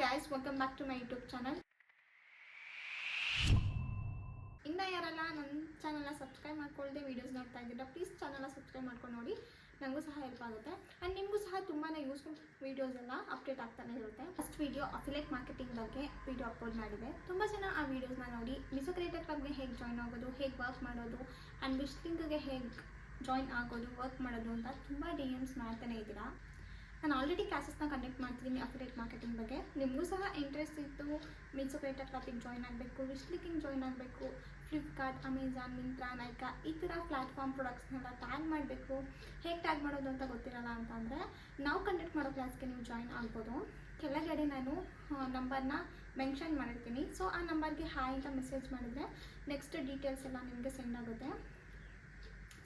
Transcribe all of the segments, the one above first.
guys, welcome back to my YouTube channel. ಇನ್ನು ಯಾರೆಲ್ಲ ನನ್ನ ಚಾನಲ್ನ ಸಬ್ಸ್ಕ್ರೈಬ್ ಮಾಡ್ಕೊಳ್ಳದೆ ವೀಡಿಯೋಸ್ ನೋಡ್ತಾ ಇದ್ದೀರಾ, ಪ್ಲೀಸ್ ಚಾನಲ್ನ ಸಬ್ಸ್ಕ್ರೈಬ್ ಮಾಡ್ಕೊಂಡು ನೋಡಿ, ನನಗೂ ಸಹ ಹೆಲ್ಪ್ ಆಗುತ್ತೆ ಆ್ಯಂಡ್ ನಿಮಗೂ ಸಹ ತುಂಬಾ ಯೂಸ್ಫುಲ್ ವೀಡಿಯೋಸ್ ಎಲ್ಲ ಅಪ್ಡೇಟ್ ಆಗ್ತಾನೆ ಇರುತ್ತೆ. ಫಸ್ಟ್ ವೀಡಿಯೋ ಅಫಿಲಿಯೇಟ್ ಮಾರ್ಕೆಟಿಂಗ್ ಬಗ್ಗೆ ವೀಡಿಯೋ ಅಪ್ಲೋಡ್ ಮಾಡಿದೆ. ತುಂಬ ಜನ ಆ ವೀಡಿಯೋಸ್ನ ನೋಡಿ ಮೀಶೋ ಕ್ರಿಯೇಟರ್ ಕ್ಲಬ್ಗೆ ಹೇಗೆ ಜಾಯ್ನ್ ಆಗೋದು, ಹೇಗೆ ವರ್ಕ್ ಮಾಡೋದು ಆ್ಯಂಡ್ ವಿಶ್ಲಿಂಕ್ಗೆ ಹೇಗೆ ಜಾಯ್ನ್ ಆಗೋದು, ವರ್ಕ್ ಮಾಡೋದು ಅಂತ ತುಂಬ DMs ಮಾಡ್ತಾನೆ ಇದ್ದೀರಾ. ನಾನು ಆಲ್ರೆಡಿ ಕ್ಲಾಸಸ್ನ ಕಂಡಕ್ಟ್ ಮಾಡ್ತಿದ್ದೀನಿ ಅಫಿಲಿಯೇಟ್ ಮಾರ್ಕೆಟಿಂಗ್ ಬಗ್ಗೆ. ನಿಮಗೂ ಸಹ ಇಂಟ್ರೆಸ್ಟ್ ಇತ್ತು ಮೀಶೋ ಕ್ರಿಯೇಟರ್ ಕ್ಲಬ್ಬಿಗೆ ಜಾಯ್ನ್ ಆಗಬೇಕು, ವಿಶ್ಲಿಂಕಿಂಗ್ ಜಾಯ್ನ್ ಆಗಬೇಕು, ಫ್ಲಿಪ್ಕಾರ್ಟ್, ಅಮೆಜಾನ್, ಮಿಂತ್ರಾ, ನೈಕಾ ಈ ಥರ ಪ್ಲ್ಯಾಟ್ಫಾರ್ಮ್ ಪ್ರಾಡಕ್ಟ್ಸ್ನೆಲ್ಲ ಟ್ಯಾಗ್ ಮಾಡಬೇಕು, ಹೇಗೆ ಟ್ಯಾಗ್ ಮಾಡೋದು ಅಂತ ಗೊತ್ತಿರಲ್ಲ ಅಂತಂದರೆ ನಾವು ಕಂಡಕ್ಟ್ ಮಾಡೋ ಕ್ಲಾಸ್ಗೆ ನೀವು ಜಾಯ್ನ್ ಆಗ್ಬೋದು. ಕೆಳಗಡೆ ನಾನು ನಂಬರ್ನ ಮೆನ್ಷನ್ ಮಾಡಿರ್ತೀನಿ. ಸೊ ಆ ನಂಬರ್ಗೆ ಹಾಯ್ ಅಂತ ಮೆಸೇಜ್ ಮಾಡಿದರೆ ನೆಕ್ಸ್ಟ್ ಡೀಟೇಲ್ಸ್ ಎಲ್ಲ ನಿಮಗೆ ಸೆಂಡ್ ಆಗುತ್ತೆ.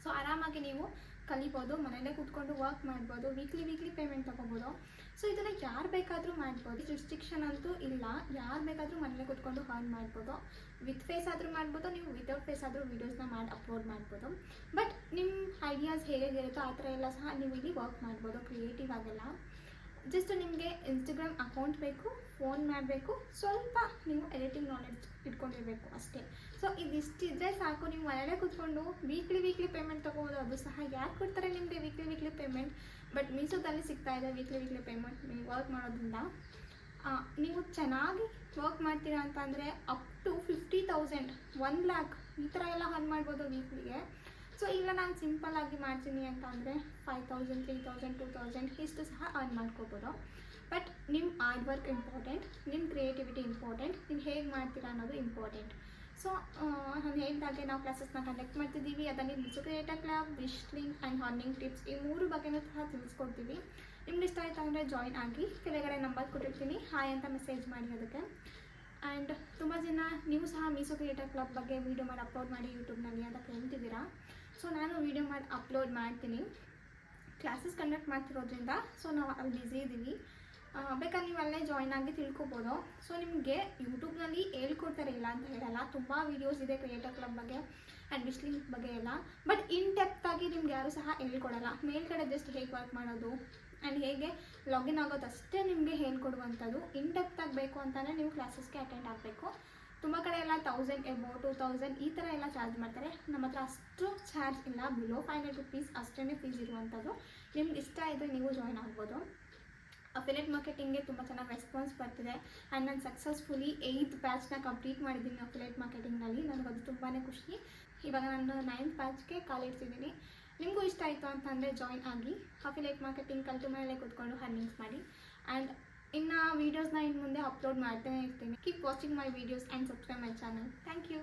ಸೊ ಆರಾಮಾಗಿ ನೀವು ಕಲಿಬೋದು, ಮನೆಯಲ್ಲೇ ಕೂತ್ಕೊಂಡು ವರ್ಕ್ ಮಾಡ್ಬೋದು, ವೀಕ್ಲಿ ಪೇಮೆಂಟ್ ತೊಗೋಬೋದು. ಸೊ ಇದನ್ನು ಯಾರು ಬೇಕಾದರೂ ಮಾಡ್ಬೋದು, ರಿಸ್ಟ್ರಿಕ್ಷನ್ ಅಂತೂ ಇಲ್ಲ. ಯಾರು ಬೇಕಾದರೂ ಮನೇಲೆ ಕೂತ್ಕೊಂಡು ಅರ್ನ್ ಮಾಡ್ಬೋದು. ವಿತ್ ಫೇಸ್ ಆದರೂ ಮಾಡ್ಬೋದು, ನೀವು ವಿತೌಟ್ ಫೇಸ್ ಆದರೂ ವೀಡಿಯೋಸ್ನ ಮಾಡಿ ಅಪ್ಲೋಡ್ ಮಾಡ್ಬೋದು. ಬಟ್ ನಿಮ್ಮ ಐಡಿಯಾಸ್ ಹೇಗಿರುತ್ತೋ ಆ ಥರ ಎಲ್ಲ ಸಹ ನೀವು ಇಲ್ಲಿ ವರ್ಕ್ ಮಾಡ್ಬೋದು ಕ್ರಿಯೇಟಿವ್ ಆಗೆಲ್ಲ. ಜಸ್ಟ್ ನಿಮಗೆ ಇನ್ಸ್ಟಾಗ್ರಾಮ್ ಅಕೌಂಟ್ ಬೇಕು, ಫೋನ್ ಮಾಡಬೇಕು, ಸ್ವಲ್ಪ ನೀವು ಎಡಿಟಿಂಗ್ ನಾಲೆಡ್ಜ್ ಇಟ್ಕೊಂಡಿರಬೇಕು ಅಷ್ಟೇ. ಸೊ ಇದಿಷ್ಟಿದ್ರೆ ಸಾಕು, ನೀವು ಮನೆಯಲ್ಲೇ ಕೂತ್ಕೊಂಡು ವೀಕ್ಲಿ ಪೇಮೆಂಟ್ ತೊಗೋಬೋದು. ಅದು ಸಹ ಯಾರು ಕೊಡ್ತಾರೆ ನಿಮಗೆ ವೀಕ್ಲಿ ಪೇಮೆಂಟ್? ಬಟ್ ಮೀಶೋದಲ್ಲಿ ಸಿಗ್ತಾ ಇದೆ ವೀಕ್ಲಿ ಪೇಮೆಂಟ್ ನೀವು ವರ್ಕ್ ಮಾಡೋದ್ರಿಂದ. ನೀವು ಚೆನ್ನಾಗಿ ವರ್ಕ್ ಮಾಡ್ತೀರಾ ಅಂತಂದರೆ ಅಪ್ ಟು 50,000, 1 lakh ಈ ಥರ ಎಲ್ಲ ಅರ್ನ್ ಮಾಡ್ಬೋದು ವೀಕ್ಲಿಗೆ. ಸೊ ಇಲ್ಲ ನಾನು ಸಿಂಪಲ್ಲಾಗಿ ಮಾಡ್ತೀನಿ ಅಂತ ಅಂದರೆ 5,000, 3,000, 2,000 ಇಷ್ಟು ಸಹ ಅರ್ನ್ ಮಾಡ್ಕೋಬೋದು. ಬಟ್ ನಿಮ್ಮ ಹಾರ್ಡ್ ವರ್ಕ್ ಇಂಪಾರ್ಟೆಂಟ್, ನಿಮ್ಮ ಕ್ರಿಯೇಟಿವಿಟಿ ಇಂಪಾರ್ಟೆಂಟ್, ನೀವು ಹೇಗೆ ಮಾಡ್ತೀರಾ ಅನ್ನೋದು ಇಂಪಾರ್ಟೆಂಟ್. ಸೊ ನಾನು ಹೇಳಿದಾಗೆ ನಾವು ಕ್ಲಾಸಸ್ನ ಕಂಡಕ್ಟ್ ಮಾಡ್ತಿದ್ದೀವಿ. ಅದನ್ನು Meesho creator club, Wishlink and earning tips ಈ 3 ಬಗ್ಗೆನೂ ಸಹ ತಿಳಿಸ್ಕೊಡ್ತೀವಿ. ನಿಮ್ಗೆ ಇಷ್ಟ ಆಯಿತು ಅಂದರೆ ಜಾಯ್ನ್ ಆಗಿ, ಕೆಳಗಡೆ ನಂಬರ್ ಕೊಟ್ಟಿರ್ತೀನಿ, ಹಾಯ್ ಅಂತ ಮೆಸೇಜ್ ಮಾಡಿ ಅದಕ್ಕೆ. ಆ್ಯಂಡ್ ತುಂಬ ಜನ ನೀವು ಸಹ ಮೀಶೋ ಕ್ರಿಯೇಟರ್ ಕ್ಲಬ್ ಬಗ್ಗೆ ವೀಡಿಯೋ ಮಾಡಿ ಅಪ್ಲೋಡ್ ಮಾಡಿ ಯೂಟ್ಯೂಬ್ನಲ್ಲಿ ಅಂತ ಕೇಳ್ತಿದ್ದೀರಾ. ಸೊ ನಾನು ವೀಡಿಯೋ ಮಾಡಿ ಅಪ್ಲೋಡ್ ಮಾಡ್ತೀನಿ, ಕ್ಲಾಸಸ್ ಕಂಡಕ್ಟ್ ಮಾಡ್ತಿರೋದ್ರಿಂದ. ಸೊ ನಾವು ಅಲ್ಲಿ ಬ್ಯುಸಿ ಇದ್ದೀವಿ. ಬೇಕಾದ್ರೆ ನೀವು ಅಲ್ಲೇ ಜಾಯ್ನ್ ಆಗಿ ತಿಳ್ಕೊಬೋದು. ಸೊ ನಿಮಗೆ ಯೂಟ್ಯೂಬ್ನಲ್ಲಿ ಹೇಳ್ಕೊಡ್ತಾರೆ, ಇಲ್ಲ ಅಂತ ಹೇಳಲ್ಲ. ತುಂಬ ವೀಡಿಯೋಸ್ ಇದೆ ಕ್ರಿಯೇಟರ್ ಕ್ಲಬ್ ಬಗ್ಗೆ ಆ್ಯಂಡ್ ವಿಶ್ಲಿಂಕ್ ಬಗ್ಗೆ ಎಲ್ಲ. ಬಟ್ ಇನ್ ಡೆಪ್ತಾಗಿ ನಿಮ್ಗೆ ಯಾರೂ ಸಹ ಹೇಳ್ಕೊಡಲ್ಲ. ಮೇಲ್ಗಡೆ ಜಸ್ಟ್ ಹೇಗೆ ವರ್ಕ್ ಮಾಡೋದು ಆ್ಯಂಡ್ ಹೇಗೆ ಲಾಗಿನ್ ಆಗೋದು ಅಷ್ಟೇ ನಿಮಗೆ ಹೇಳ್ಕೊಡುವಂಥದ್ದು. ಇನ್ ಡೆಪ್ತಾಗಿ ಬೇಕು ಅಂತಲೇ ನೀವು ಕ್ಲಾಸಸ್ಗೆ ಅಟೆಂಡ್ ಆಗಬೇಕು. ತುಂಬ ಕಡೆ ಎಲ್ಲ 1,000 ಎಬೋ 2,000 ಈ ಥರ ಎಲ್ಲ ಚಾರ್ಜ್ ಮಾಡ್ತಾರೆ. ನಮ್ಮ ಹತ್ರ ಅಷ್ಟು ಚಾರ್ಜ್ ಇಲ್ಲ, ಬಿಲೋ 500 rupees ಅಷ್ಟೇ ಫೀಸ್ ಇರುವಂಥದ್ದು. ನಿಮ್ಗೆ ಇಷ್ಟ ಇದ್ದರೆ ನೀವು ಜಾಯ್ನ್ ಆಗ್ಬೋದು. ಅಫಿಲಿಯೇಟ್ ಮಾರ್ಕೆಟಿಂಗ್ಗೆ ತುಂಬ ಚೆನ್ನಾಗಿ ರೆಸ್ಪಾನ್ಸ್ ಬರ್ತಿದೆ ಆ್ಯಂಡ್ ನಾನು ಸಕ್ಸಸ್ಫುಲಿ 8th ಬ್ಯಾಚ್ನ ಕಂಪ್ಲೀಟ್ ಮಾಡಿದ್ದೀನಿ ಅಫಿಲಿಯೇಟ್ ಮಾರ್ಕೆಟಿಂಗ್ನಲ್ಲಿ. ನನಗದು ತುಂಬಾ ಖುಷಿ. ಇವಾಗ ನಾನು 9th ಬ್ಯಾಚ್ಗೆ ಕಾಲಿಡ್ತಿದ್ದೀನಿ. ನಿಮಗೂ ಇಷ್ಟ ಆಯಿತು ಅಂತಂದರೆ ಜಾಯ್ನ್ ಆಗಿ, ಅಫಿಲಿಯೇಟ್ ಮಾರ್ಕೆಟಿಂಗ್ ಕಲಿತು ಮನೆಯಲ್ಲೇ ಕೂತ್ಕೊಂಡು ಅರ್ನಿಂಗ್ಸ್ ಮಾಡಿ. ಆ್ಯಂಡ್ ಇನ್ನು ವೀಡಿಯೋಸ್ನ ಇನ್ನು ಮುಂದೆ ಅಪ್ಲೋಡ್ ಮಾಡ್ತಾನೆ ಇರ್ತೀನಿ. Keep watching my videos and subscribe my channel. Thank you.